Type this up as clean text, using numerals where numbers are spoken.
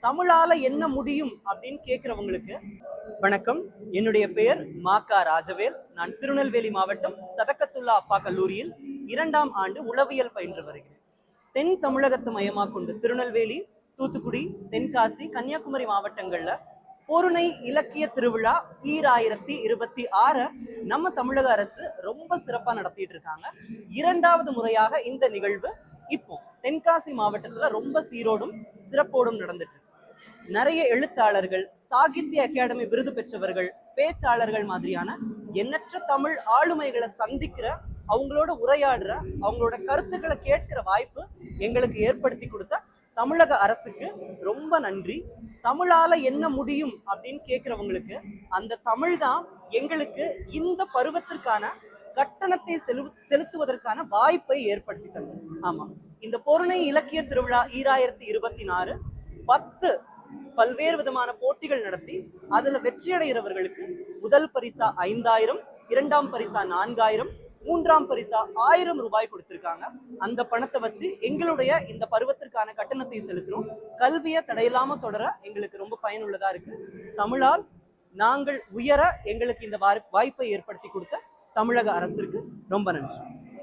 தமிழால என்ன முடியும் அப்படின்னு கேட்கிறவங்களுக்கு வணக்கம். என்னுடைய பெயர் மாக்கா ராஜவேல். நான் திருநெல்வேலி மாவட்டம் சதக்கத்துல்லா அப்பா கல்லூரியில் 2ஆம் ஆண்டு உளவியல் பயின்று வருகிறேன். தென் தமிழகத்தை மையமாக கொண்டு திருநெல்வேலி, தூத்துக்குடி, தென்காசி, கன்னியாகுமரி மாவட்டங்கள்ல பொருணை இலக்கிய திருவிழா 2026 நம்ம தமிழக அரசு ரொம்ப சிறப்பா நடத்திட்டு இருக்காங்க. 2வது முறையாக இந்த நிகழ்வு இப்போ தென்காசி மாவட்டத்துல ரொம்ப சீரோடும் சிறப்போடும் நடந்துட்டு இருக்கு. நிறைய எழுத்தாளர்கள், சாகித்ய அகாடமி விருது பெற்றவர்கள், பேச்சாளர்கள் மாதிரியான எண்ணற்ற தமிழ் ஆளுமைகளை சந்திக்கிற, அவங்களோட உரையாடுற, அவங்களோட கருத்துக்களை கேட்கிற வாய்ப்பு எங்களுக்கு ஏற்படுத்தி கொடுத்த தமிழக அரசுக்கு ரொம்ப நன்றி. தமிழால என்ன முடியும் அப்படின்னு கேட்கிறவங்களுக்கு அந்த தமிழ் தான் எங்களுக்கு இந்த பருவத்திற்கான கட்டணத்தை செலுத்துவதற்கான வாய்ப்பை ஏற்படுத்தி தந்தது. ஆமா, இந்த பொருணை இலக்கிய திருவிழா 2026 10 பல்வேறு விதமான போட்டிகள் நடத்தி அதுல வெற்றியடைகிறவர்களுக்கு முதல் பரிசா 5000, 2ஆம் பரிசா 4000, 3ஆம் பரிசா 1000 ரூபாய் கொடுத்திருக்காங்க. அந்த பணத்தை வச்சு எங்களுடைய இந்த பருவத்திற்கான கட்டணத்தை செலுத்துறோம். கல்வியை தடையில்லாம தொடர எங்களுக்கு ரொம்ப பயனுள்ளதா இருக்கு. தமிழால் நாங்கள் உயர எங்களுக்கு இந்த வாய்ப்பை ஏற்படுத்தி கொடுத்த தமிழக அரசிற்கு ரொம்ப நன்றி.